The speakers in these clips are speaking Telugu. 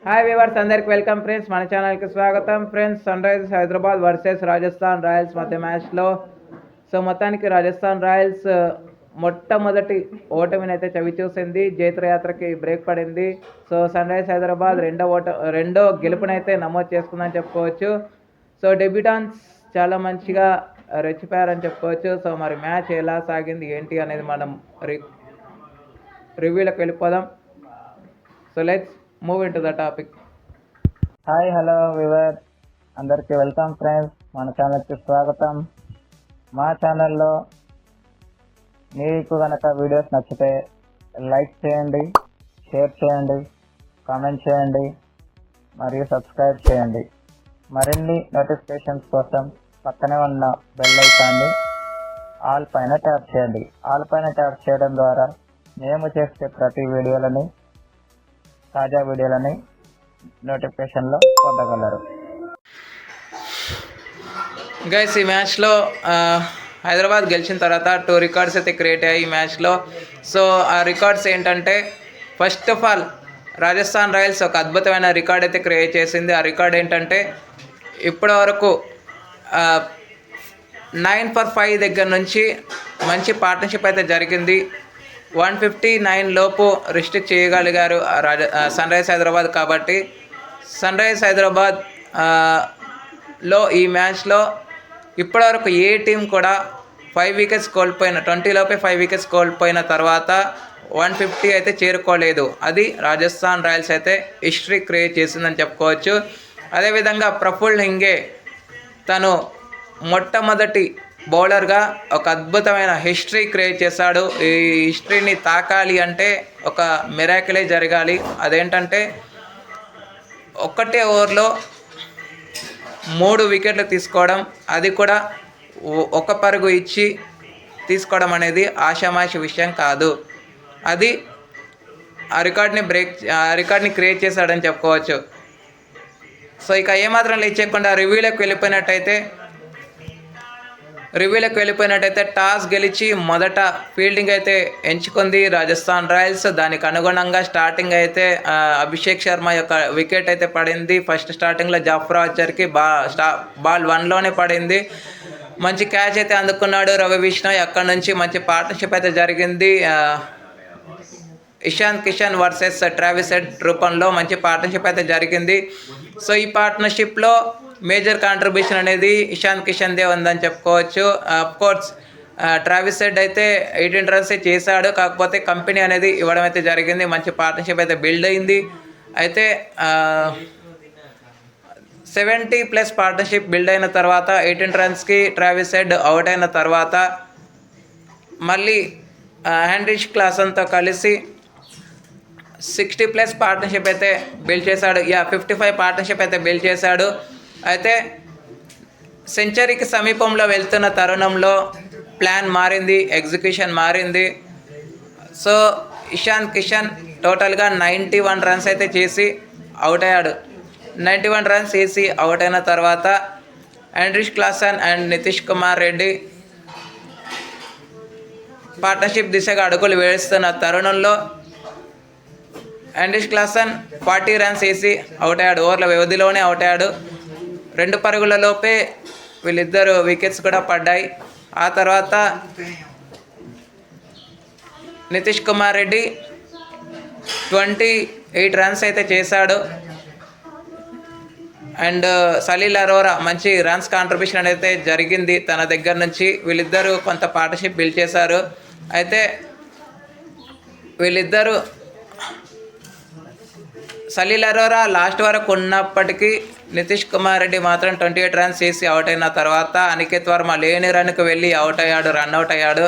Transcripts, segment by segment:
హాయ్ వ్యూవర్స్, అందరికి వెల్కమ్ ఫ్రెండ్స్. మన ఛానల్కి స్వాగతం friends. Sunrisers Hyderabad versus Rajasthan Royals మధ్య మ్యాచ్లో మొత్తానికి రాజస్థాన్ రాయల్స్ మొట్టమొదటి ఓటమిని అయితే చవిచూసింది. జైత్రయాత్రకి బ్రేక్ పడింది. సన్ రైజర్స్ హైదరాబాద్ రెండో గెలుపునైతే నమోదు చేసుకుందని చెప్పుకోవచ్చు. డెబ్యూటాన్స్ చాలా మంచిగా రెచ్చిపోయారని చెప్పుకోవచ్చు. మరి మ్యాచ్ ఎలా సాగింది ఏంటి అనేది మనం రివ్యూలోకి వెళ్ళిపోదాం. Let's move in to the topic. Hi hello viewers, అందరికీ వెల్కమ్ ఫ్రెండ్స్. మన ఛానల్కి స్వాగతం. మా ఛానల్లో మీకు కనుక వీడియోస్ నచ్చితే లైక్ చేయండి, షేర్ చేయండి, కామెంట్ చేయండి మరియు సబ్స్క్రైబ్ చేయండి. మరిన్ని నోటిఫికేషన్స్ కోసం పక్కనే ఉన్న బెల్ ఐకాన్ని ఆల్ పైన ట్యాప్ చేయండి. ఆల్ పైన ట్యాప్ చేయడం ద్వారా మేము చేసే ప్రతి వీడియోలని, తాజా వీడియోలని నోటిఫికేషన్లో పొందగలరు. గైస్, ఈ మ్యాచ్లో హైదరాబాద్ గెలిచిన తర్వాత 2 రికార్డ్స్ అయితే క్రియేట్ అయ్యాయి ఈ మ్యాచ్లో. ఆ రికార్డ్స్ ఏంటంటే, first of all Rajasthan Royals ఒక అద్భుతమైన రికార్డ్ అయితే క్రియేట్ చేసింది. ఆ రికార్డ్ ఏంటంటే, ఇప్పటివరకు 9 for 5 దగ్గర నుంచి మంచి పార్ట్నర్షిప్ అయితే జరిగింది. 159 లోపు రిస్ట్రిక్ట్ చేయగలిగారు సన్ రైజర్స్ హైదరాబాద్. కాబట్టి సన్ రైజర్స్ హైదరాబాద్ లో ఈ మ్యాచ్లో ఇప్పటివరకు ఏ టీం కూడా 5 వికెట్స్ కోల్పోయిన 20 లోపే 5 వికెట్స్ కోల్పోయిన తర్వాత 150 అయితే చేరుకోలేదు. అది రాజస్థాన్ రాయల్స్ అయితే హిస్టరీ క్రియేట్ చేసిందని చెప్పుకోవచ్చు. అదేవిధంగా ప్రఫుల్ హింగే తను మొట్టమొదటి బౌలర్గా ఒక అద్భుతమైన హిస్టరీ క్రియేట్ చేశాడు. ఈ హిస్టరీని తాకాలి అంటే ఒక మిరాకిలే జరగాలి. అదేంటంటే, ఒక్కటే ఓవర్లో 3 వికెట్లు తీసుకోవడం, అది కూడా ఒక పరుగు ఇచ్చి తీసుకోవడం అనేది ఆషామాషి విషయం కాదు. అది ఆ రికార్డ్ని క్రియేట్ చేశాడని చెప్పుకోవచ్చు. ఇక ఏమాత్రం లేట్ చేయకుండా రివ్యూలోకి వెళ్ళిపోయినట్టయితే టాస్ గెలిచి మొదట ఫీల్డింగ్ అయితే ఎంచుకుంది రాజస్థాన్ రాయల్స్. దానికి అనుగుణంగా స్టార్టింగ్ అయితే అభిషేక్ శర్మ యొక్క వికెట్ అయితే పడింది. ఫస్ట్ స్టార్టింగ్లో జాఫ్రా ఆర్చర్కి బాల్ 1లోనే పడింది. మంచి క్యాచ్ అయితే అందుకున్నాడు రవి బిష్ణోయ్. అక్కడ నుంచి మంచి పార్ట్నర్షిప్ అయితే జరిగింది. Ishan Kishan versus Travis head రూపంలో మంచి పార్ట్నర్షిప్ అయితే జరిగింది. ఈ పార్ట్నర్షిప్లో మేజర్ కాంట్రిబ్యూషన్ అనేది ఇషాన్ కిషన్ దే ఉందని చెప్పుకోవచ్చు. అఫ్కోర్స్ ట్రావిస్ హెడ్ అయితే 18 రన్స్ చేశాడు. కాకపోతే కంపెనీ అనేది ఇవ్వడం అయితే జరిగింది. మంచి పార్ట్నర్షిప్ అయితే బిల్డ్ అయింది. అయితే 70+ పార్ట్నర్షిప్ బిల్డ్ అయిన తర్వాత 18 రన్స్కి ట్రావిస్ హెడ్ అవుట్ అయిన తర్వాత మళ్ళీ హెన్రిచ్ క్లాసన్తో కలిసి 60+ పార్ట్నర్షిప్ అయితే బిల్డ్ చేశాడు. 55 పార్ట్నర్షిప్ అయితే బిల్డ్ చేశాడు. అయితే సెంచరీకి సమీపంలో వెళ్తున్న తరుణంలో ప్లాన్ మారింది, ఎగ్జిక్యూషన్ మారింది. ఇషాన్ కిషన్ టోటల్గా 91 రన్స్ అయితే చేసి అవుట్ అయ్యాడు. 91 రన్స్ చేసి అవుట్ అయిన తర్వాత Heinrich Klaasen and Nitish Kumar Reddy partnership దిశగా అడుగులు వేస్తున్న తరుణంలో హెన్రిచ్ క్లాసన్ 40 రన్స్ వేసి అవుట్ అయ్యాడు. ఓవర్ల వ్యవధిలోనే అవుట్ అయ్యాడు. 2 పరుగుల లోపే వీళ్ళిద్దరు వికెట్స్ కూడా పడ్డాయి. ఆ తర్వాత నితీష్ కుమార్ రెడ్డి 28 రన్స్ అయితే చేశాడు. అండ్ సలీల్ అరోరా మంచి రన్స్ కాంట్రిబ్యూషన్ అయితే జరిగింది తన దగ్గర నుంచి. వీళ్ళిద్దరూ కొంత పార్ట్నర్షిప్ బిల్డ్ చేశారు. అయితే వీళ్ళిద్దరూ సలీల్ అరోరా లాస్ట్ వరకు ఉన్నప్పటికీ నితీష్ కుమార్ రెడ్డి మాత్రం 28 రన్స్ చేసి అవుట్ అయిన తర్వాత అనికేత్ వర్మ లేని రన్కి వెళ్ళి రన్అట్ అయ్యాడు.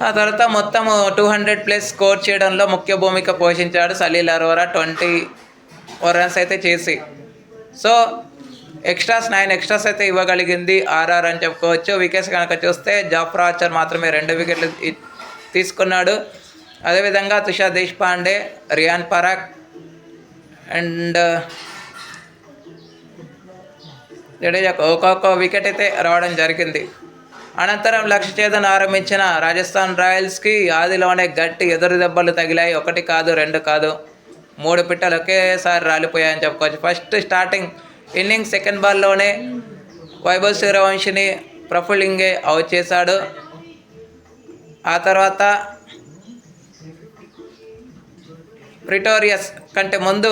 ఆ తర్వాత మొత్తం 200+ స్కోర్ చేయడంలో ముఖ్య భూమిక పోషించాడు సలీల్ అరోరా 24 రన్స్ అయితే చేసి.9 ఎక్స్ట్రాస్ అయితే ఇవ్వగలిగింది ఆర్ఆర్ అని చెప్పుకోవచ్చు. వికెట్స్ కనుక చూస్తే జాఫ్రా ఆర్చర్ మాత్రమే 2 వికెట్లు తీసుకున్నాడు. అదేవిధంగా తుషార్ దేశ్పాండే, రియాన్ పరాగ్ అండ్ జడేజాకు ఒక్కొక్క వికెట్ అయితే రావడం జరిగింది. అనంతరం లక్ష్య ఛేదన ఆరంభించిన రాజస్థాన్ రాయల్స్కి ఆదిలోనే గట్టి ఎదురు దెబ్బలు తగిలాయి. 1 కాదు 2 కాదు 3 పిట్టలు ఒకేసారి రాలిపోయాయని చెప్పుకోవచ్చు. ఫస్ట్ స్టార్టింగ్ ఇన్నింగ్స్ సెకండ్ బాల్లోనే వైభవ్ సూర్యవంశిని ప్రఫుల్ ఇంగే అవుట్ చేశాడు. ఆ తర్వాత ప్రిటోరియస్ కంటే ముందు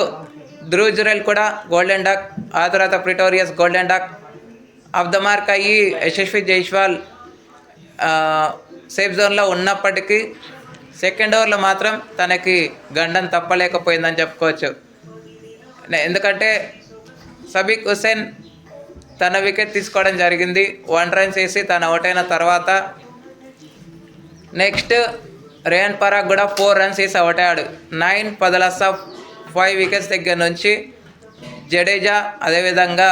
ధ్రువ్ జురెల్ కూడా గోల్డెన్ డక్, ఆ తర్వాత Pretorius golden duck. Off the mark అయ్యి యశస్వి జైస్వాల్ సేఫ్ జోన్లో ఉన్నప్పటికీ సెకండ్ ఓవర్లో మాత్రం తనకి గండం తప్పలేకపోయిందని చెప్పుకోవచ్చు. ఎందుకంటే సబీక్ హుసేన్ తన వికెట్ తీసుకోవడం జరిగింది. 1 రన్ చేసి తను అవుట్ అయిన తర్వాత నెక్స్ట్ రేయన్ పరాగ్ కూడా 4 రన్స్ వేసి అవుట్ అయ్యాడు. 9 పదలస్ ఆఫ్ 5 వికెట్స్ దగ్గర నుంచి జడేజా అదేవిధంగా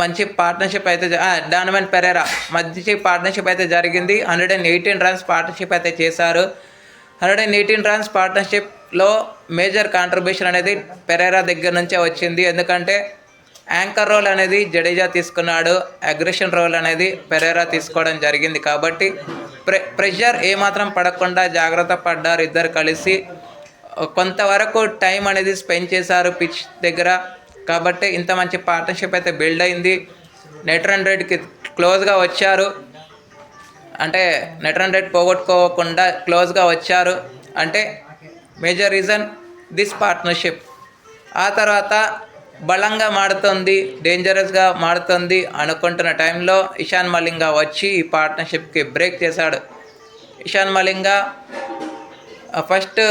మంచి పార్ట్నర్షిప్ అయితే డానమన్ పెరేరా మంచి పార్ట్నర్షిప్ అయితే జరిగింది. 118 రన్స్ పార్ట్నర్షిప్ అయితే చేశారు. 118 రన్స్ పార్ట్నర్షిప్లో మేజర్ కాంట్రిబ్యూషన్ అనేది పెరేరా దగ్గర నుంచే వచ్చింది. ఎందుకంటే యాంకర్ రోల్ అనేది జడేజా తీసుకున్నాడు, అగ్రెషన్ రోల్ అనేది పెరేరా తీసుకోవడం జరిగింది. కాబట్టి ప్రెషర్ ఏమాత్రం పడకుండా జాగ్రత్త పడ్డారు ఇద్దరు కలిసి. కొంతవరకు టైం అనేది స్పెండ్ చేశారు పిచ్ దగ్గర. కాబట్టి ఇంత మంచి పార్ట్నర్షిప్ అయితే బిల్డ్ అయింది. నెట్ రన్ రేట్కి క్లోజ్గా వచ్చారు, అంటే నెట్ రన్ రేట్ పోగొట్టుకోకుండా క్లోజ్గా వచ్చారు. అంటే మేజర్ రీజన్ దిస్ పార్ట్నర్షిప్. ఆ తర్వాత బలంగా మాడుతుంది, డేంజరస్గా మాడుతుంది అనుకుంటున్న టైంలో ఇషాన్ మలింగా వచ్చి ఈ పార్ట్నర్షిప్కి బ్రేక్ చేశాడు. ఇషాన్ మలింగా ఫస్ట్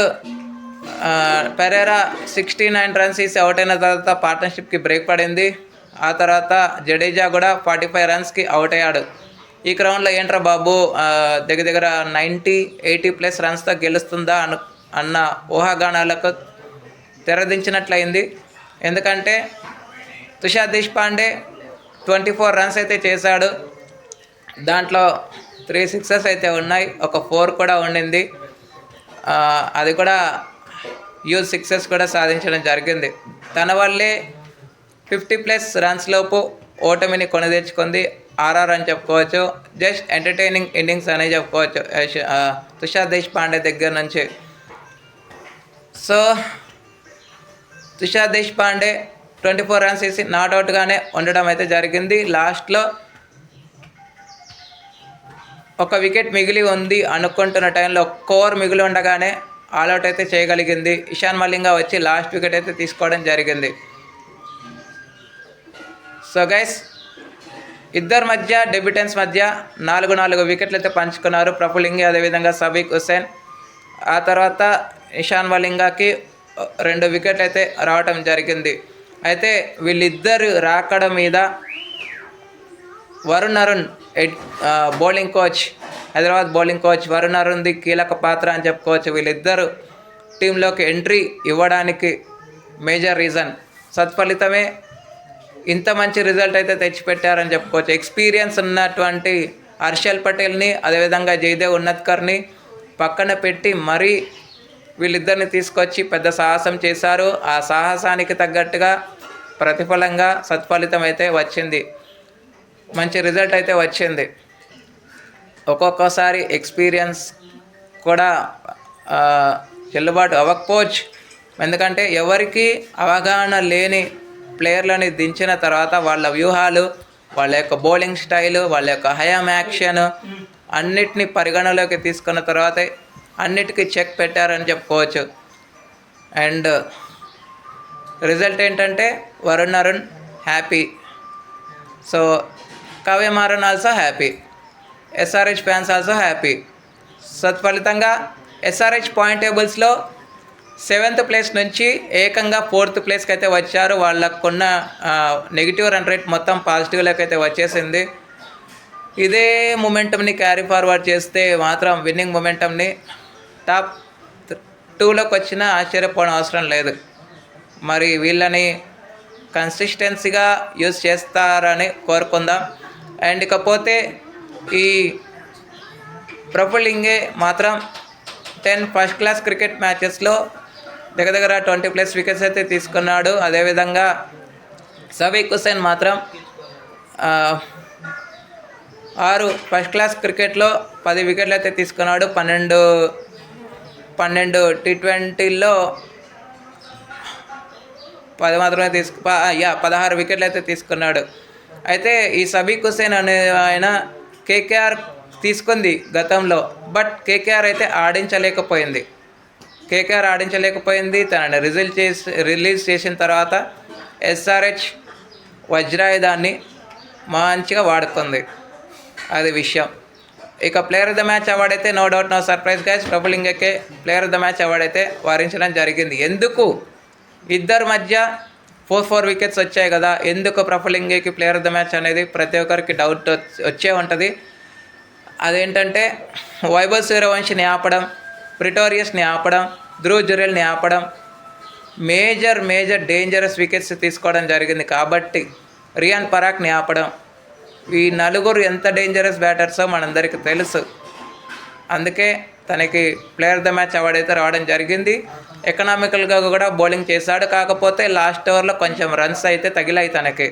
పెరేరా 69 రన్స్ వేసి అవుట్ అయిన తర్వాత పార్ట్నర్షిప్కి బ్రేక్ పడింది. ఆ తర్వాత జడేజా కూడా 45 రన్స్కి అవుట్ అయ్యాడు. ఈ క్రౌండ్లో ఏంట్రా బాబు దగ్గర 90-80+ రన్స్తో గెలుస్తుందా అన్న ఊహాగానాలకు తెరదించినట్లయింది. ఎందుకంటే తుషార్ దేశ్పాండే 24 రన్స్ అయితే చేశాడు. దాంట్లో 3 సిక్సెస్ అయితే ఉన్నాయి, ఒక 4 కూడా ఉండింది. అది కూడా యూజ్ సిక్సెస్ కూడా సాధించడం జరిగింది. తన వల్లే 50+ రన్స్ లోపు ఓటమిని కొని తెచ్చుకుంది ఆర్ఆర్ అని చెప్పుకోవచ్చు. జస్ట్ ఎంటర్టైనింగ్ ఇన్నింగ్స్ అనే చెప్పుకోవచ్చు తుషార్ దేశ్పాండే దగ్గర నుంచి. సో తుషార్ దేశ్పాండే 24 రన్స్ వేసి నాట్అవుట్గానే ఉండడం అయితే జరిగింది. లాస్ట్లో ఒక వికెట్ మిగిలి ఉంది అనుకుంటున్న టైంలో 1 ఓవర్ మిగిలి ఉండగానే ఆల్అవుట్ అయితే చేయగలిగింది. ఇషాన్ మలింగా వచ్చి లాస్ట్ వికెట్ అయితే తీసుకోవడం జరిగింది. సో గైస్, ఇద్దరి మధ్య డెబ్యూటెన్స్ మధ్య 4 వికెట్లు అయితే పంచుకున్నారు ప్రఫుల్ ఇంగే అదేవిధంగా సబీక్ హుసేన్. ఆ తర్వాత ఇషాన్ మలింగాకి 2 వికెట్లు అయితే రావటం జరిగింది. అయితే వీళ్ళిద్దరు రాకడ మీద Varun Arun bowling coach, Hyderabad bowling coach Varun అరుణ్ది కీలక పాత్ర అని చెప్పుకోవచ్చు. వీళ్ళిద్దరు టీంలోకి ఎంట్రీ ఇవ్వడానికి మేజర్ రీజన్. సత్ఫలితమే ఇంత మంచి రిజల్ట్ అయితే తెచ్చిపెట్టారని చెప్పుకోవచ్చు. ఎక్స్పీరియన్స్ ఉన్నటువంటి హర్షల్ పటేల్ని అదేవిధంగా జయదేవ్ ఉన్నత్కర్ని పక్కన పెట్టి మరీ వీళ్ళిద్దరిని తీసుకొచ్చి పెద్ద సాహసం చేశారు. ఆ సాహసానికి తగ్గట్టుగా ప్రతిఫలంగా సత్ఫలితం అయితే వచ్చింది, మంచి రిజల్ట్ అయితే వచ్చింది. ఒక్కొక్కసారి ఎక్స్పీరియన్స్ కూడా చెల్లుబాటు అవ్వకపోవచ్చు. ఎందుకంటే ఎవరికి అవగాహన లేని ప్లేయర్లని దించిన తర్వాత వాళ్ళ వ్యూహాలు, వాళ్ళ యొక్క బౌలింగ్ స్టైలు, వాళ్ళ యొక్క హయామ్ యాక్షన్ అన్నిటినీ పరిగణలోకి తీసుకున్న తర్వాతే అన్నిటికీ చెక్ పెట్టారని చెప్పుకోవచ్చు. అండ్ రిజల్ట్ ఏంటంటే Varun Arun happy, so Kavya Maran also happy, SRH fans also happy. సత్ఫలితంగా ఎస్ఆర్హెచ్ పాయింట్ టేబుల్స్లో 7th ప్లేస్ నుంచి ఏకంగా 4th ప్లేస్కి అయితే వచ్చారు. వాళ్ళకున్న నెగిటివ్ రన్ రేట్ మొత్తం పాజిటివ్లోకి అయితే వచ్చేసింది. ఇదే మొమెంటమ్ని క్యారీ ఫార్వర్డ్ చేస్తే మాత్రం విన్నింగ్ మొమెంటమ్ని టాప్ 2లోకి వచ్చినా ఆశ్చర్యపోవడం అవసరం లేదు. మరి వీళ్ళని కన్సిస్టెన్సీగా యూజ్ చేస్తారని కోరుకుందాం. అండ్ ఇకపోతే ఈ ప్రఫుల్ ఇంగే మాత్రం 10 ఫస్ట్ క్లాస్ క్రికెట్ మ్యాచెస్లో దగ్గర 20+ వికెట్స్ అయితే తీసుకున్నాడు. అదేవిధంగా సబీక్ హుసేన్ మాత్రం ఫస్ట్ క్లాస్ క్రికెట్లో 10 వికెట్లు అయితే తీసుకున్నాడు. 12 T20లో 10 మాత్రమే 16 వికెట్లు అయితే తీసుకున్నాడు. అయితే ఈ సబీక్ హుసేన్ అనే ఆయన కేకేఆర్ తీసుకుంది గతంలో, బట్ కేకేఆర్ అయితే ఆడించలేకపోయింది. తనని రిలీజ్ చేసిన తర్వాత ఎస్ఆర్హెచ్ వజ్రాయుధాన్ని మంచిగా వాడుకుంది. అది విషయం. ఇక player of the match award అయితే no doubt no surprise guys, ప్రఫులింగకే player of the match award అయితే వారించడం జరిగింది. ఎందుకు ఇద్దరి మధ్య 4 వికెట్స్ వచ్చాయి కదా, ఎందుకు ప్రఫులింగకి ప్లేయర్ ఆఫ్ ద మ్యాచ్ అనేది ప్రతి ఒక్కరికి డౌట్ వచ్చే ఉంటుంది. అదేంటంటే వైభవ్ సూర్యవంశిని ఆపడం, ప్రిటోరియస్ని ఆపడం, ధ్రువ్ జురెల్ని ఆపడం, మేజర్ డేంజరస్ వికెట్స్ తీసుకోవడం జరిగింది. కాబట్టి రియాన్ పరాగ్ని ఆపడం, ఈ నలుగురు ఎంత డేంజరస్ బ్యాటర్సో మనందరికీ తెలుసు. అందుకే తనకి player of the match award అయితే రావడం జరిగింది. ఎకనామికల్గా కూడా బౌలింగ్ చేశాడు, కాకపోతే లాస్ట్ ఓవర్లో కొంచెం రన్స్ అయితే తగిలాయి తనకి.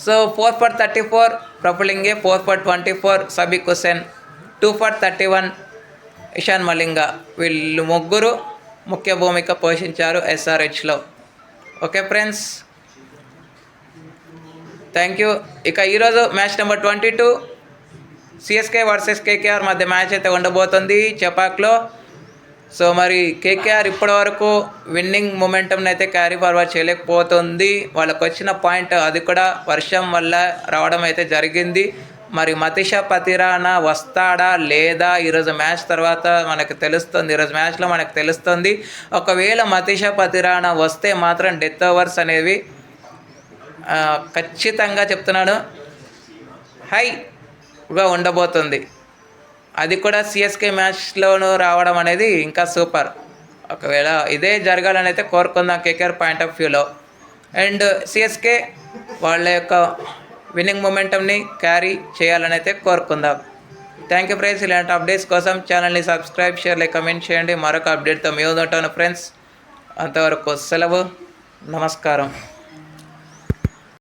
సో 4 for 34 ప్రఫులింగే, 4 for 24 సబీక్ హుసేన్, 2 for 31 ఇషాన్ మలింగా. వీళ్ళు ముగ్గురు ముఖ్య భూమిక పోషించారు ఎస్ఆర్హెచ్లో. Okay friends, thank you. ఇక ఈరోజు match number 22 CSK versus KKR మధ్య మ్యాచ్ అయితే ఉండబోతుంది చెపాక్లో. సో మరి కేకేఆర్ ఇప్పటివరకు విన్నింగ్ మొమెంటంని అయితే క్యారీ ఫార్వర్డ్ చేయలేకపోతుంది. వాళ్ళకు వచ్చిన పాయింట్ అది కూడా వర్షం వల్ల రావడం అయితే జరిగింది. మరి మతిషా పతిరానా వస్తాడా లేదా ఈరోజు మ్యాచ్ తర్వాత మనకు తెలుస్తుంది. ఈరోజు మ్యాచ్లో మనకు తెలుస్తుంది. ఒకవేళ మతిషా పతిరానా వస్తే మాత్రం డెత్ ఓవర్స్ అనేవి ఖచ్చితంగా చెప్తున్నాను హైగా ఉండబోతుంది. అది కూడా సిఎస్కే మ్యాచ్లోనూ రావడం అనేది ఇంకా సూపర్. ఒకవేళ ఇదే జరగాలని అయితే కోరుకుందాం కేకేఆర్ పాయింట్ ఆఫ్ వ్యూలో. అండ్ సిఎస్కే వాళ్ళ యొక్క విన్నింగ్ మొమెంటంని క్యారీ చేయాలని అయితే కోరుకుందాం. Thank you friends. ఇలాంటి అప్డేట్స్ కోసం ఛానల్ని సబ్స్క్రైబ్, షేర్, లైక్, కమెంట్ చేయండి. మరొక అప్డేట్తో మీ ఉంటాను ఫ్రెండ్స్. అంతవరకు సెలవు, నమస్కారం.